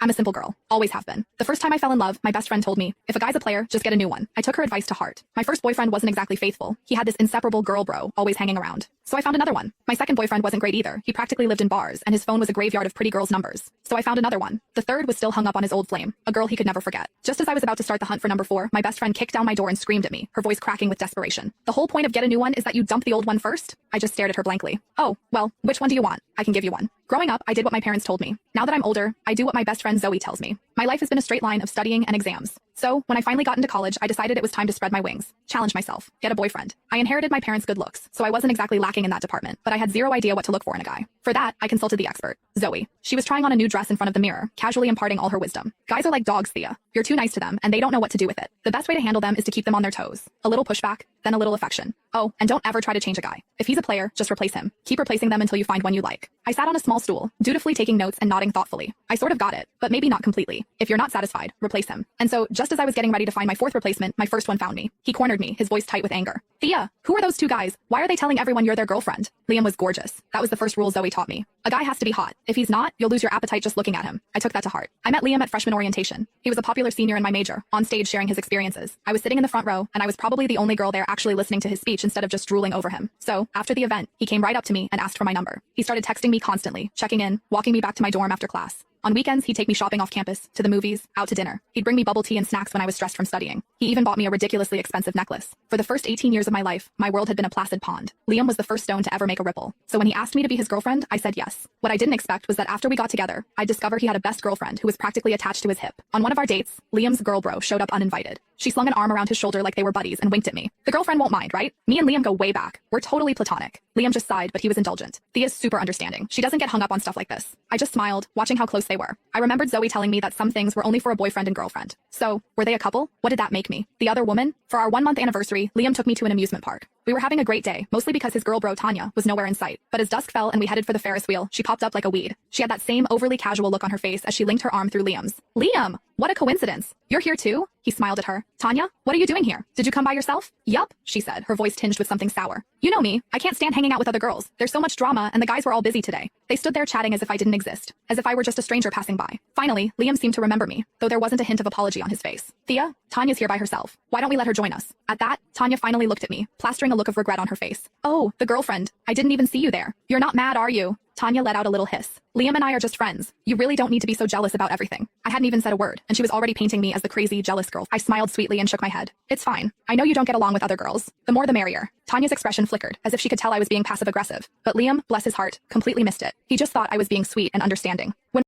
I'm a simple girl. Always have been. The first time I fell in love, my best friend told me, if a guy's a player, just get a new one. I took her advice to heart. My first boyfriend wasn't exactly faithful. He had this inseparable girl bro always hanging around. So I found another one. My second boyfriend wasn't great either. He practically lived in bars, and his phone was a graveyard of pretty girls' numbers. So I found another one. The third was still hung up on his old flame, a girl he could never forget. Just as I was about to start the hunt for number 4, my best friend kicked down my door and screamed at me, her voice cracking with desperation. The whole point of get a new one is that you dump the old one first? I just stared at her blankly. Oh, well, which one do you want? I can give you one. Growing up, I did what my parents told me. Now that I'm older, I do what my best friend Zoe tells me. My life has been a straight line of studying and exams. So, when I finally got into college, I decided it was time to spread my wings, challenge myself, get a boyfriend. I inherited my parents' good looks, so I wasn't exactly lacking in that department, but I had zero idea what to look for in a guy. For that, I consulted the expert, Zoe. She was trying on a new dress in front of the mirror, casually imparting all her wisdom. Guys are like dogs, Thea. You're too nice to them, and they don't know what to do with it. The best way to handle them is to keep them on their toes. A little pushback, then a little affection. Oh, and don't ever try to change a guy. If he's a player, just replace him. Keep replacing them until you find one you like. I sat on a small stool, dutifully taking notes and nodding thoughtfully. I sort of got it, but maybe not completely. If you're not satisfied, replace him. And so, just as I was getting ready to find my fourth replacement, my first one found me. He cornered me, his voice tight with anger. Thea, who are those two guys? Why are they telling everyone you're their girlfriend? Liam was gorgeous. That was the first rule Zoe taught me. A guy has to be hot. If he's not, you'll lose your appetite just looking at him. I took that to heart. I met Liam at freshman orientation. He was a popular senior in my major, on stage sharing his experiences. I was sitting in the front row, and I was probably the only girl there actually listening to his speech instead of just drooling over him. So, after the event, he came right up to me and asked for my number. He started texting me constantly, checking in, walking me back to my dorm after class. On weekends, he'd take me shopping off campus, to the movies, out to dinner. He'd bring me bubble tea and snacks when I was stressed from studying. He even bought me a ridiculously expensive necklace. For the first 18 years of my life, my world had been a placid pond. Liam was the first stone to ever make a ripple. So when he asked me to be his girlfriend, I said yes. What I didn't expect was that after we got together, I'd discover he had a best girlfriend who was practically attached to his hip. On one of our dates, Liam's girl bro showed up uninvited. She slung an arm around his shoulder like they were buddies and winked at me. The girlfriend won't mind, right? Me and Liam go way back. We're totally platonic. Liam just sighed, but he was indulgent. Thea's super understanding. She doesn't get hung up on stuff like this. I just smiled, watching how close they were. I remembered Zoe telling me that some things were only for a boyfriend and girlfriend. So, were they a couple? What did that make me? The other woman? For our 1-month anniversary, Liam took me to an amusement park. We were having a great day, mostly because his girl bro Tanya was nowhere in sight. But as dusk fell and we headed for the Ferris wheel, she popped up like a weed. She had that same overly casual look on her face as she linked her arm through Liam's. Liam! What a coincidence. You're here too? He smiled at her. Tanya, what are you doing here? Did you come by yourself? Yup, she said, her voice tinged with something sour. You know me. I can't stand hanging out with other girls. There's so much drama, and the guys were all busy today. They stood there chatting as if I didn't exist, as if I were just a stranger passing by. Finally, Liam seemed to remember me, though there wasn't a hint of apology on his face. Thea, Tanya's here by herself. Why don't we let her join us? At that, Tanya finally looked at me, plastering a look of regret on her face. Oh, the girlfriend. I didn't even see you there. You're not mad, are you? Tanya let out a little hiss. Liam and I are just friends. You really don't need to be so jealous about everything. I hadn't even said a word, and she was already painting me as the crazy, jealous girl. I smiled sweetly and shook my head. It's fine. I know you don't get along with other girls. The more the merrier. Tanya's expression flickered, as if she could tell I was being passive-aggressive. But Liam, bless his heart, completely missed it. He just thought I was being sweet and understanding.